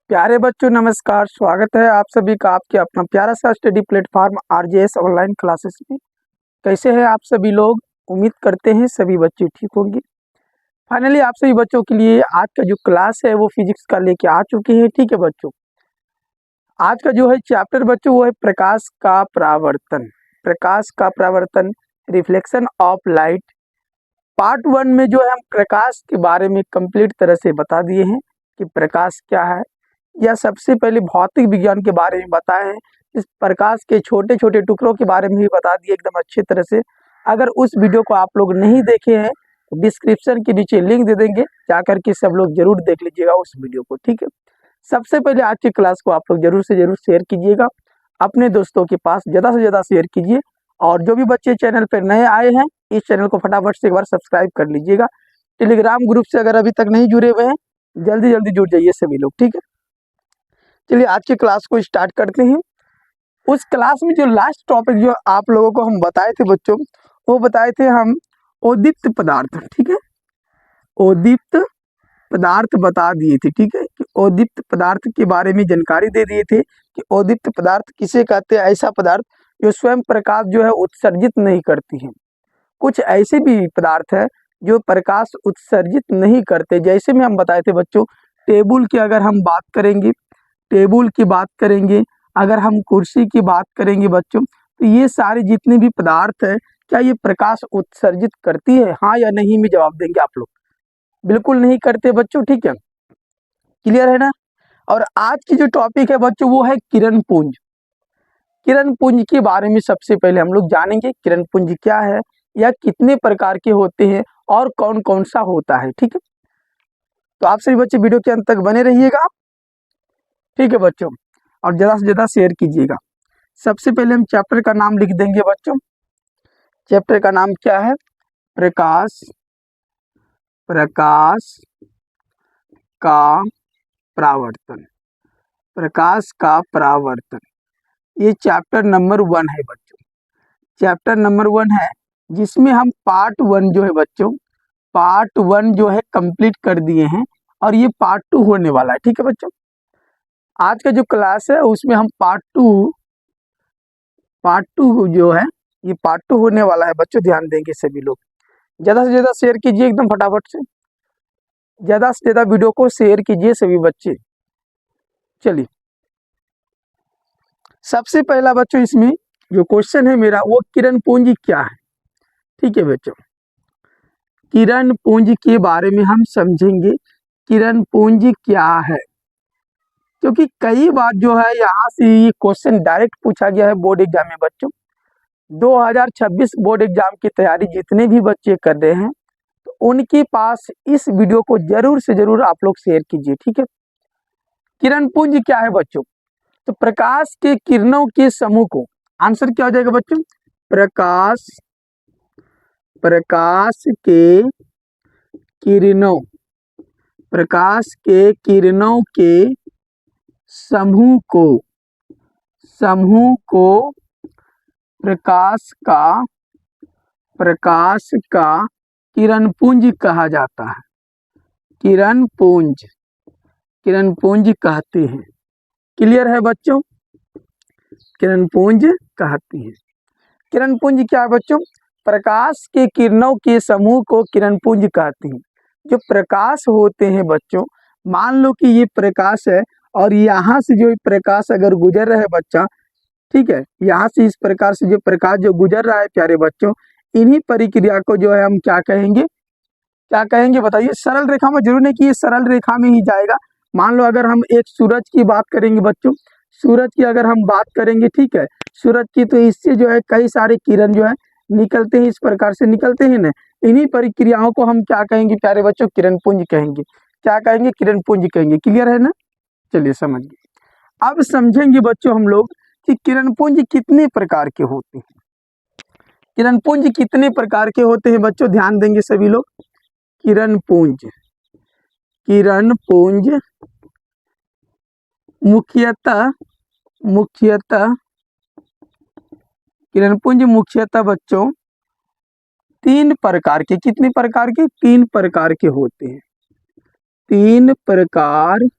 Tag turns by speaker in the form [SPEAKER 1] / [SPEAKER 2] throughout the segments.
[SPEAKER 1] प्यारे बच्चों नमस्कार। स्वागत है आप सभी का आपके अपना प्यारा सा study platform RJS online classes में। कैसे हैं आप सभी लोग? उम्मीद करते हैं सभी बच्चे ठीक होंगे। फाइनली आप सभी बच्चों के लिए आज का जो क्लास है वो फिजिक्स का लेके आ चुके हैं। ठीक है बच्चों, आज का जो है चैप्टर बच्चों वो है प्रकाश का परावर्तन। प्रकाश का परावर्तन, रिफ्लेक्शन ऑफ लाइट। पार्ट 1 में जो है हम प्रकाश के बारे में कंप्लीट तरह से बता दिए हैं कि प्रकाश क्या है, या सबसे पहले भौतिक विज्ञान के बारे में बताए हैं। इस प्रकाश के छोटे छोटे टुकड़ों के बारे में भी बता दिए एकदम अच्छे तरह से। अगर उस वीडियो को आप लोग नहीं देखे हैं तो डिस्क्रिप्शन के नीचे लिंक दे देंगे, जाकर के सब लोग जरूर देख लीजिएगा उस वीडियो को। ठीक है, सबसे पहले आज की क्लास को आप लोग जरूर से जरूर शेयर कीजिएगा, अपने दोस्तों के पास ज़्यादा से ज़्यादा शेयर कीजिए। और जो भी बच्चे चैनल पर नए आए हैं इस चैनल को फटाफट से एक बार सब्सक्राइब कर लीजिएगा। टेलीग्राम ग्रुप से अगर अभी तक नहीं जुड़े हुए हैं जल्दी जल्दी जुड़ जाइए सभी लोग। ठीक है, चलिए आज की क्लास को स्टार्ट करते हैं। उस क्लास में जो लास्ट टॉपिक जो आप लोगों को हम बताए थे बच्चों, वो बताए थे हम उद्दीप्त पदार्थ। ठीक है, उद्दीप्त पदार्थ बता दिए थे। ठीक है, कि उद्दीप्त पदार्थ के बारे में जानकारी दे दिए थे कि उद्दीप्त पदार्थ किसे कहते हैं। ऐसा पदार्थ जो स्वयं प्रकाश जो है उत्सर्जित नहीं करती है। कुछ ऐसे भी पदार्थ है जो प्रकाश उत्सर्जित नहीं करते, जैसे में हम बताए थे बच्चों टेबल की अगर हम बात करेंगे, टेबल की बात करेंगे, अगर हम कुर्सी की बात करेंगे बच्चों, तो ये सारे जितने भी पदार्थ है क्या ये प्रकाश उत्सर्जित करती है? हाँ या नहीं में जवाब देंगे आप लोग। बिल्कुल नहीं करते बच्चों। ठीक है, क्लियर है ना। और आज की जो टॉपिक है बच्चों वो है किरण पुंज। किरण पुंज के बारे में सबसे पहले हम लोग जानेंगे किरण पुंज क्या है, या कितने प्रकार के होते हैं और कौन कौन सा होता है। ठीक है, तो आप सभी बच्चे वीडियो के अंत तक बने रहिएगा। ठीक है बच्चों, और ज़्यादा से ज़्यादा शेयर कीजिएगा। सबसे पहले हम चैप्टर का नाम लिख देंगे बच्चों। चैप्टर का नाम क्या है? प्रकाश, प्रकाश का परावर्तन। प्रकाश का परावर्तन, ये चैप्टर नंबर 1 है बच्चों। चैप्टर नंबर 1 है जिसमें हम पार्ट 1 जो है बच्चों, पार्ट 1 जो है कंप्लीट कर दिए हैं और ये पार्ट 2 होने वाला है। ठीक है बच्चों, आज का जो क्लास है उसमें हम पार्ट टू जो है ये पार्ट 2 होने वाला है बच्चों। ध्यान देंगे सभी लोग, ज़्यादा से ज़्यादा शेयर कीजिए एकदम फटाफट से, ज़्यादा से ज़्यादा वीडियो को शेयर कीजिए सभी बच्चे। चलिए, सबसे पहला बच्चों इसमें जो क्वेश्चन है मेरा वो किरण पुंज क्या है। ठीक है बच्चों, किरण पुंज के बारे में हम समझेंगे किरण पुंज क्या है, क्योंकि कई बार जो है यहाँ से ये क्वेश्चन डायरेक्ट पूछा गया है बोर्ड एग्जाम में बच्चों। 2026 बोर्ड एग्जाम की तैयारी जितने भी बच्चे कर रहे हैं तो उनके पास इस वीडियो को जरूर से जरूर आप लोग शेयर कीजिए। ठीक है, किरण पुंज क्या है बच्चों? तो प्रकाश के किरणों के समूह को, आंसर क्या हो जाएगा बच्चों? प्रकाश, प्रकाश के किरणों, प्रकाश के किरणों के समूह को, समूह को प्रकाश का किरण पुंज कहा जाता है। किरण पुंज, किरण पुंज कहते हैं। क्लियर है बच्चों? किरण पुंज कहती है। किरण पुंज क्या है बच्चों? प्रकाश के किरणों के समूह को किरण पुंज कहते हैं। जो प्रकाश होते हैं बच्चों, मान लो कि ये प्रकाश है और यहाँ से जो प्रकाश अगर गुजर रहा है बच्चा, ठीक है, यहाँ से इस प्रकार से जो प्रकाश जो गुजर रहा है प्यारे बच्चों, इन्हीं प्रक्रिया को जो है हम क्या कहेंगे, क्या कहेंगे बताइए? सरल रेखा में, जरूर नहीं कि ये सरल रेखा में ही जाएगा। मान लो अगर हम एक सूरज की बात करेंगे बच्चों, सूरज की अगर हम बात करेंगे, ठीक है, सूरज की, तो इससे जो है कई सारे किरण जो है निकलते हैं, इस प्रकार से निकलते हैं ना। इन्हीं प्रक्रियाओं को हम क्या कहेंगे प्यारे बच्चों? किरण पुंज कहेंगे। क्या कहेंगे? किरण पुंज कहेंगे। क्लियर है ना? चलिए समझिए। अब समझेंगे बच्चों हम लोग कि किरण पुंज कितने प्रकार के होते हैं। किरण पुंज कितने प्रकार के होते हैं बच्चों? ध्यान देंगे सभी लोग। किरण पुंज, किरण पुंज मुख्यतः, मुख्यतः किरण पुंज मुख्यतः बच्चों 3 प्रकार के, कितने प्रकार के? 3 प्रकार के होते हैं। 3 प्रकार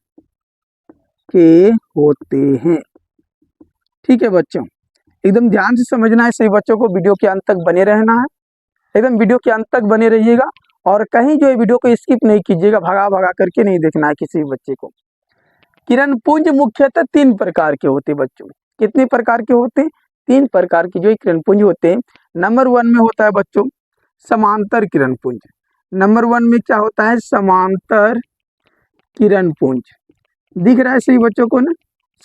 [SPEAKER 1] के होते हैं। ठीक है बच्चों, एकदम ध्यान से समझना है सभी बच्चों को, वीडियो के अंत तक बने रहना है, एकदम वीडियो के अंत तक बने रहिएगा और कहीं जो है वीडियो को स्किप नहीं कीजिएगा, भगा भगा करके नहीं देखना है किसी भी बच्चे को। किरण पुंज मुख्यतः 3 प्रकार के होते हैं बच्चों। कितने प्रकार के होते हैं? 3 प्रकार के जो किरण पुंज होते हैं। नंबर 1 में होता है बच्चों समांतर किरण पुंज। नंबर 1 में क्या होता है? समांतर किरण पुंज। दिख रहा है सही बच्चों को ना,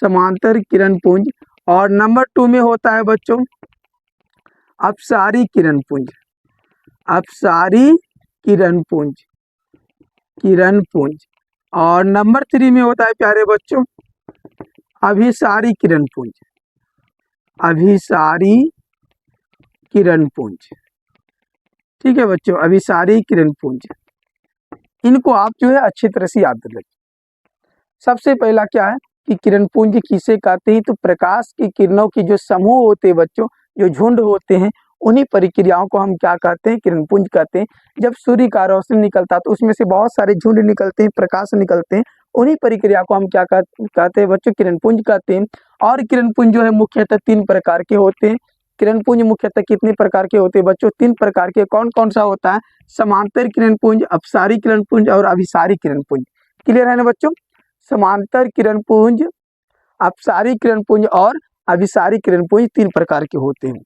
[SPEAKER 1] समांतर किरण पुंज। और नंबर 2 में होता है बच्चों अपसारी किरण पुंज। अपसारी किरण पुंज, किरण पुंज। और नंबर 3 में होता है प्यारे बच्चों अभिसारी किरण पुंज। अभिसारी किरण पुंज। ठीक है बच्चों, अभिसारी किरण पुंज। इनको आप जो है अच्छी तरह से याद रखें। सबसे पहला क्या है कि किरण पुंज किसे कहते हैं? तो प्रकाश की किरणों की जो समूह होते हैं बच्चों, जो झुंड होते हैं, उन्हीं प्रक्रियाओं को हम क्या कहते हैं? किरण पुंज कहते हैं। जब सूर्य का रोशनी निकलता है तो उसमें से बहुत सारे झुंड निकलते हैं, प्रकाश निकलते हैं, उन्हीं प्रक्रिया को हम क्या कहते हैं बच्चों? किरण पुंज कहते हैं। और किरण पुंज जो है मुख्यतः 3 प्रकार के होते हैं। किरण पुंज मुख्यतः कितने प्रकार के होते हैं बच्चों? 3 प्रकार के। कौन कौन सा होता है? समांतर किरण पुंज, अपसारी किरण पुंज और अभिसारी किरण पुंज। क्लियर है ना बच्चों? समांतर किरण पुंज, अपसारी किरण पुंज और अभिसारी किरण पुंज 3 प्रकार के होते हैं।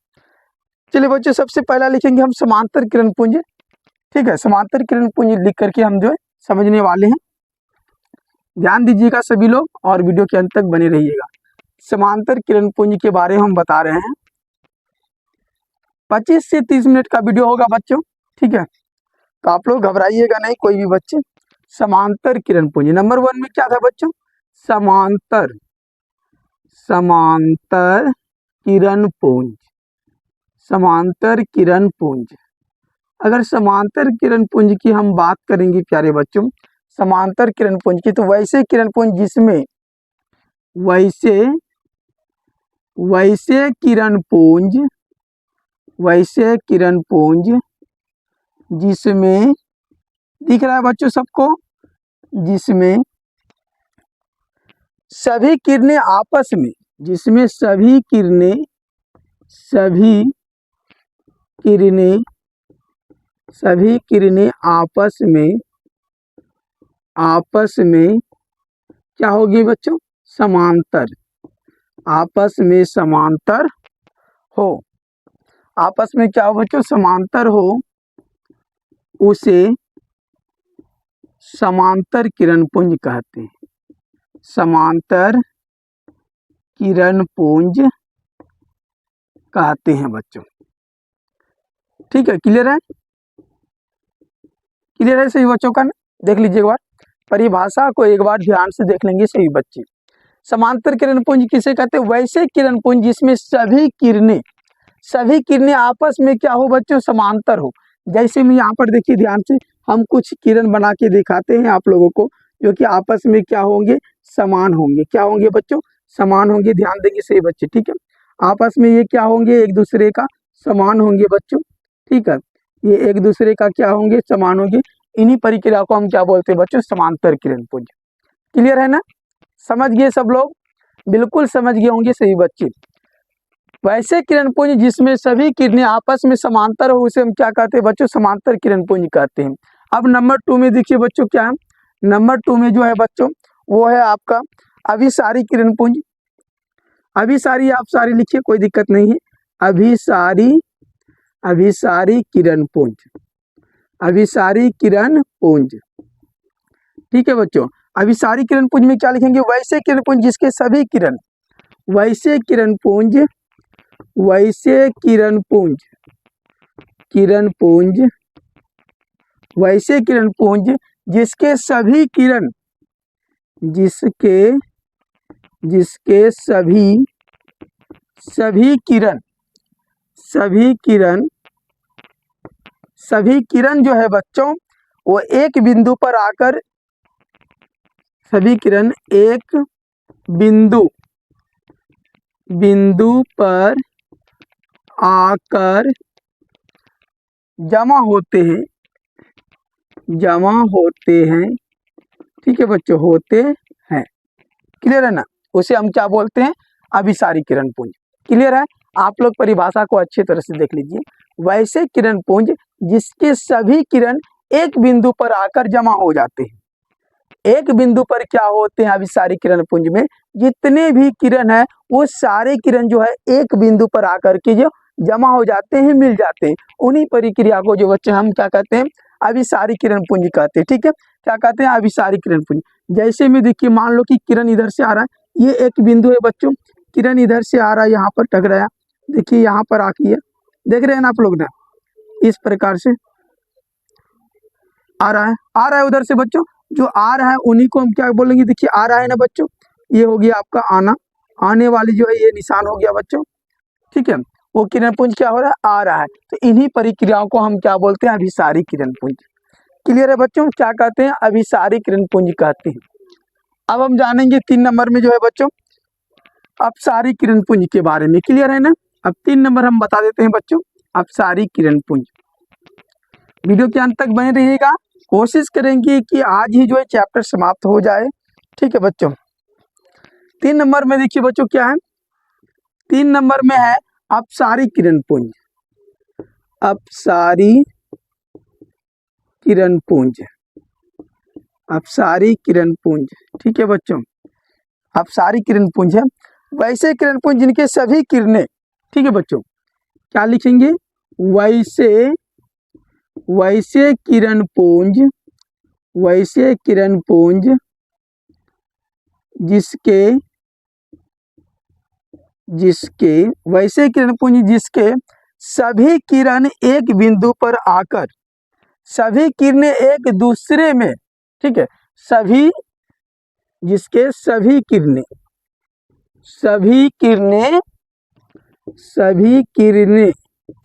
[SPEAKER 1] चलिए बच्चों, सबसे पहला लिखेंगे हम समांतर किरण पुंज। ठीक है, समांतर किरण पुंज लिख करके हम जो है समझने वाले हैं। ध्यान दीजिएगा सभी लोग और वीडियो के अंत तक बने रहिएगा। समांतर किरण पुंज के बारे में हम बता रहे हैं। 25 से 30 मिनट का वीडियो होगा बच्चों। ठीक है, तो आप लोग घबराइएगा नहीं कोई भी बच्चे। समांतर किरण पुंज नंबर 1 में क्या था बच्चों? समांतर, समांतर किरण पुंज। समांतर किरण पुंज। अगर समांतर किरण पुंज की हम बात करेंगे प्यारे बच्चों, समांतर किरण पुंज की, तो वैसे किरण पुंज जिसमें वैसे किरण पुंज, वैसे किरण पुंज जिसमें दिख रहा है बच्चों सबको, जिसमें सभी किरणें आपस में, जिसमें सभी किरणें आपस में क्या होगी बच्चों? समांतर। आपस में समांतर हो, आपस में क्या हो बच्चों? समांतर हो, उसे समांतर किरण पुंज कहते हैं। समांतर किरण पुंज कहते हैं बच्चों। ठीक है, क्लियर है? क्लियर है सही बच्चों का? देख लीजिए एक बार परिभाषा को, एक बार ध्यान से देख लेंगे सही बच्चे। समांतर किरण पुंज किसे कहते हैं? वैसे किरण पुंज जिसमें सभी किरणें आपस में क्या हो बच्चों? समांतर हो। जैसे मैं यहाँ पर देखिए ध्यान से, हम कुछ किरण बना के दिखाते हैं आप लोगों को, जो कि आपस में क्या होंगे? समान होंगे। क्या होंगे बच्चों? समान होंगे। ध्यान देंगे सही बच्चे। ठीक है, आपस में ये क्या होंगे? एक दूसरे का समान होंगे बच्चों। ठीक है, ये एक दूसरे का क्या होंगे? समान होंगे। इन्हीं प्रक्रिया को हम क्या बोलते हैं बच्चों? समांतर किरण पुंज। क्लियर है ना? समझ गए सब लोग? बिल्कुल समझ गए होंगे सही बच्चे। वैसे किरण पुंज जिसमें सभी किरणें आपस में समांतर हो, उसे हम क्या कहते हैं बच्चों? समांतर किरण पुंज कहते हैं। अब नंबर 2 में देखिए बच्चों क्या है? नंबर 2 में जो है बच्चों वो है आपका अभिसारी किरण पुंज। अभिसारी आप सारी लिखिए, कोई दिक्कत नहीं है। अभिसारी किरण पुंज, अभिसारी किरण पुंज। ठीक है बच्चों, अभिसारी किरण पुंज में क्या लिखेंगे? वैसे किरण पुंज जिसके सभी किरण, वैसे किरण पुंज, वैसे किरण पुंज, किरण पुंज, वैसे किरण पुंज जिसके सभी किरण, जिसके सभी किरण जो है बच्चों वो एक बिंदु पर आकर, सभी किरण एक बिंदु पर आकर जमा होते हैं। ठीक है बच्चों, होते हैं। क्लियर है ना, उसे हम क्या बोलते हैं, अभिसारी किरण पुंज। क्लियर है, आप लोग परिभाषा को अच्छी तरह से देख लीजिए। वैसे किरण पुंज जिसके सभी किरण एक बिंदु पर आकर जमा हो जाते हैं। एक बिंदु पर क्या होते हैं अभिसारी किरण पुंज में, जितने भी किरण है वो सारे किरण जो है एक बिंदु पर आकर के जो जमा हो जाते हैं, मिल जाते हैं। उन्हीं प्रक्रिया को जो बच्चे हम क्या कहते हैं, अभिसारी किरण पुंज कहते हैं। ठीक है, क्या कहते हैं, अभिसारी किरण पुंज। जैसे में देखिए, मान लो कि किरण इधर से आ रहा है, ये एक बिंदु है बच्चों, किरण इधर से आ रहा है, यहाँ पर टकराया, देखिए यहाँ पर आकी है, देख रहे हैं ना आप लोग ना, इस प्रकार से आ रहा है उधर से बच्चों, जो आ रहा है उन्हीं को हम क्या बोलेंगे, देखिए आ रहा है ना बच्चों, ये हो गया आपका आना, आने वाली जो है ये निशान हो गया बच्चों। ठीक है, वो किरण पुंज क्या हो रहा है, आ रहा है। तो इन्हीं प्रक्रियाओं को हम क्या बोलते हैं, अभिसारी किरण पुंज। क्लियर है बच्चों, क्या कहते हैं, अभिसारी किरण पुंज कहते हैं। अब हम जानेंगे 3 नंबर में जो है बच्चों, अपसारी किरण पुंज के बारे में। क्लियर है ना, अब 3 नंबर हम बता देते हैं बच्चों, अपसारी किरण पुंज। वीडियो के अंत तक बने रहिएगा, कोशिश करेंगे कि आज ही जो है चैप्टर समाप्त हो जाए। ठीक है बच्चों, 3 नंबर में देखिए बच्चों क्या है, 3 नंबर में है अपसारी किरण पुंज। अपसारी किरण पुंज, अपसारी किरण पुंज। ठीक है बच्चों, अपसारी किरण पुंज है वैसे किरण पुंज जिनके सभी किरणें, ठीक है बच्चों, क्या लिखेंगे, वैसे किरण पुंज, वैसे किरण पुंज जिसके वैसे किरण पुंज जिसके सभी किरण एक बिंदु पर आकर, सभी किरणें एक दूसरे में, ठीक है, सभी, जिसके सभी किरणें, सभी किरणें,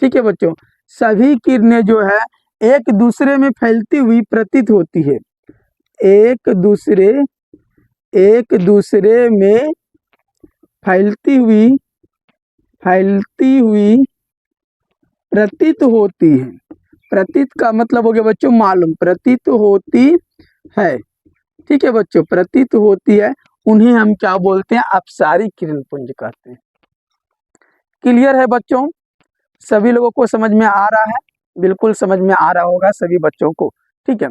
[SPEAKER 1] ठीक है बच्चों, सभी किरणें जो है एक दूसरे में फैलती हुई प्रतीत होती है, एक दूसरे में फैलती हुई प्रतीत होती है। प्रतीत का मतलब हो गया बच्चों मालूम, प्रतीत होती है। ठीक है बच्चों, प्रतीत होती है, उन्हें हम क्या बोलते हैं, अपसारी किरण पुंज कहते हैं। क्लियर है बच्चों, सभी लोगों को समझ में आ रहा है, बिल्कुल समझ में आ रहा होगा सभी बच्चों को। ठीक है,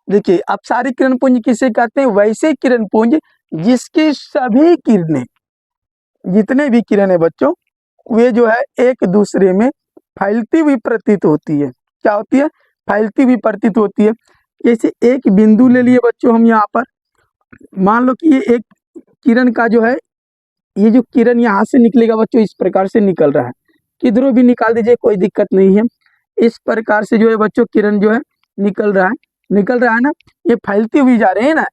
[SPEAKER 1] देखिए अपसारी किरण पुंज किसे कहते हैं, वैसे किरण पुंज जिसकी सभी किरणें, जितने भी किरण है बच्चों, वे जो है एक दूसरे में फैलती हुई प्रतीत होती है। क्या होती है, फैलती हुई प्रतीत होती है। जैसे एक बिंदु ले लिए बच्चों हम यहाँ पर, मान लो कि ये एक किरण का जो है, ये जो किरण यहाँ से निकलेगा बच्चों, इस प्रकार से निकल रहा है, किधरों भी निकाल दीजिए कोई दिक्कत नहीं है। इस प्रकार से जो है बच्चों किरण जो है निकल रहा है ना, ये फैलती हुई जा रही है ना,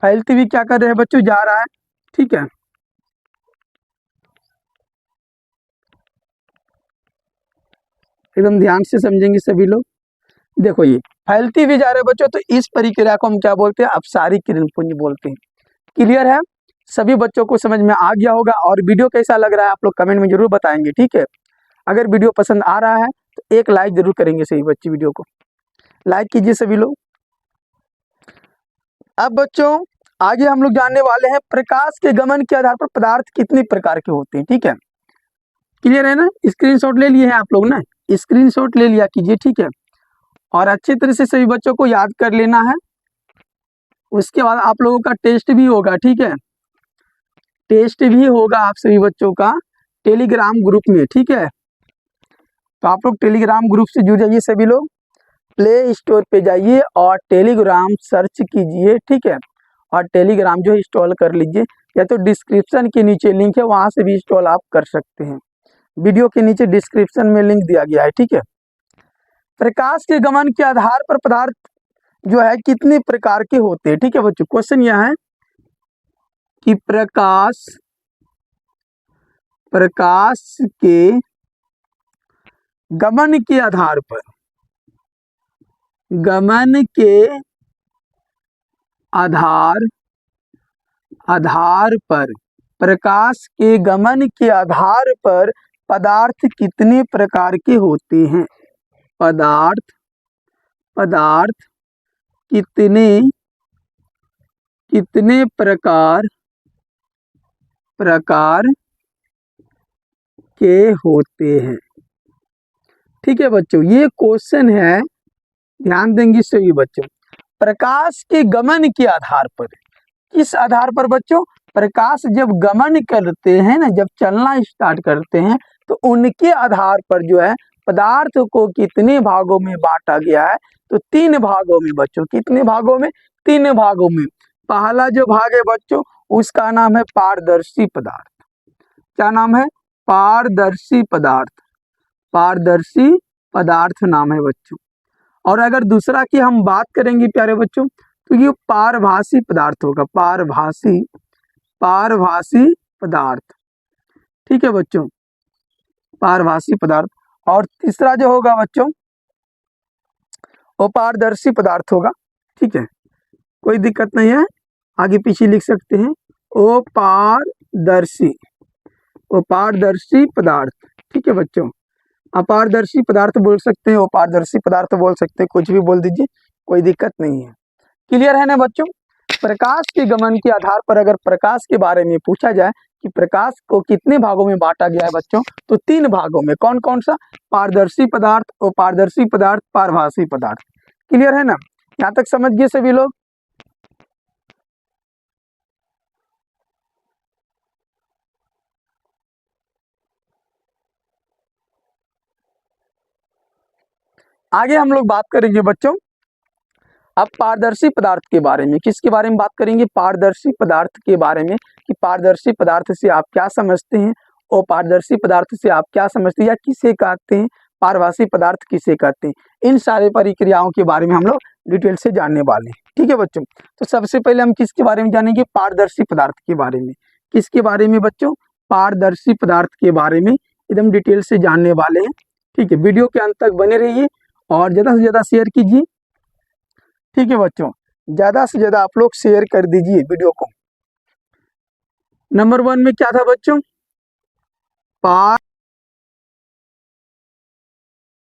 [SPEAKER 1] फैलती हुई क्या कर रहे हैं बच्चों, जा रहा है। ठीक है, एकदम ध्यान से समझेंगे सभी लोग। देखो ये फैलती हुई जा रहे हैं बच्चों, तो इस प्रक्रिया को हम क्या बोलते हैं, अपसारी किरण पुंज बोलते हैं। क्लियर है, सभी बच्चों को समझ में आ गया होगा। और वीडियो कैसा लग रहा है आप लोग कमेंट में जरूर बताएंगे। ठीक है, अगर वीडियो पसंद आ रहा है तो एक लाइक जरूर करेंगे सही बच्चे, वीडियो को लाइक कीजिए सभी लोग। अब बच्चों आगे हम लोग जानने वाले हैं प्रकाश के गमन के आधार पर पदार्थ कितने प्रकार के होते हैं। ठीक है, क्लियर है ना, स्क्रीनशॉट ले लिए हैं आप लोग ना, स्क्रीनशॉट ले लिया कीजिए। ठीक है, और अच्छी तरह से सभी बच्चों को याद कर लेना है। उसके बाद आप लोगों का टेस्ट भी होगा। ठीक है, टेस्ट भी होगा आप सभी बच्चों का टेलीग्राम ग्रुप में। ठीक है, तो आप लोग टेलीग्राम ग्रुप से जुड़ जाइए सभी लोग, प्ले स्टोर पे जाइए और टेलीग्राम सर्च कीजिए। ठीक है, और टेलीग्राम जो इंस्टॉल कर लीजिए, या तो डिस्क्रिप्शन के नीचे लिंक है, वहां से भी इंस्टॉल आप कर सकते हैं। वीडियो के नीचे डिस्क्रिप्शन में लिंक दिया गया है। ठीक है, प्रकाश के गमन के आधार पर पदार्थ जो है कितने प्रकार के होते हैं। ठीक है बच्चों, क्वेश्चन यह है कि प्रकाश के गमन के आधार पर, गमन के आधार पर, प्रकाश के गमन के आधार पर पदार्थ कितने प्रकार के होते हैं। पदार्थ कितने प्रकार प्रकार के होते हैं। ठीक है बच्चों, ये क्वेश्चन है, ध्यान देंगे सभी बच्चों। प्रकाश के गमन के आधार पर, किस आधार पर बच्चों? प्रकाश जब गमन करते हैं ना, जब चलना स्टार्ट करते हैं, तो उनके आधार पर जो है पदार्थ को कितने भागों में बांटा गया है? तो 3 भागों में बच्चों। कितने भागों में? 3 भागों में। पहला जो भाग है बच्चों, उसका नाम है पारदर्शी पदार्थ। क्या नाम है? पारदर्शी पदार्थ। पारदर्शी पदार्थ नाम है बच्चों। और अगर दूसरा की हम बात करेंगे प्यारे बच्चों, तो ये पारभासी पदार्थ होगा। पारभासी पदार्थ। ठीक है बच्चों, पारभासी पदार्थ। और तीसरा जो होगा बच्चों, वो पारदर्शी पदार्थ होगा। ठीक है, कोई दिक्कत नहीं है, आगे पीछे लिख सकते हैं। वो पारदर्शी पदार्थ। ठीक है बच्चों, अपारदर्शी पदार्थ बोल सकते हैं, वो पारदर्शी पदार्थ बोल सकते हैं, कुछ भी बोल दीजिए, कोई दिक्कत नहीं है। क्लियर है ना बच्चों? प्रकाश के गमन के आधार पर अगर प्रकाश के बारे में पूछा जाए कि प्रकाश को कितने भागों में बांटा गया है बच्चों, तो 3 भागों में। कौन कौन सा? पारदर्शी पदार्थ, अपारदर्शी पदार्थ, पारभासी पदार्थ। क्लियर है ना? यहाँ तक समझ गए सभी लोग? आगे हम लोग बात करेंगे बच्चों अब पारदर्शी पदार्थ के बारे में। किसके बारे में बात करेंगे? पारदर्शी पदार्थ के बारे में, कि पारदर्शी पदार्थ से आप क्या समझते हैं, और पारदर्शी पदार्थ से आप क्या समझते हैं, या किसे कहते हैं, पारभासी पदार्थ किसे कहते हैं। इन सारे प्रक्रियाओं के बारे में हम लोग डिटेल से जानने वाले हैं। ठीक है बच्चों, तो सबसे पहले हम किसके बारे में जानेंगे? पारदर्शी पदार्थ के बारे में। किसके बारे में बच्चों? पारदर्शी पदार्थ के बारे में एकदम डिटेल से जानने वाले हैं। ठीक है, वीडियो के अंत तक बने रहिए और ज़्यादा से ज़्यादा शेयर कीजिए। ठीक है बच्चों, ज़्यादा से ज़्यादा आप लोग शेयर कर दीजिए वीडियो को। नंबर 1 में क्या था बच्चों?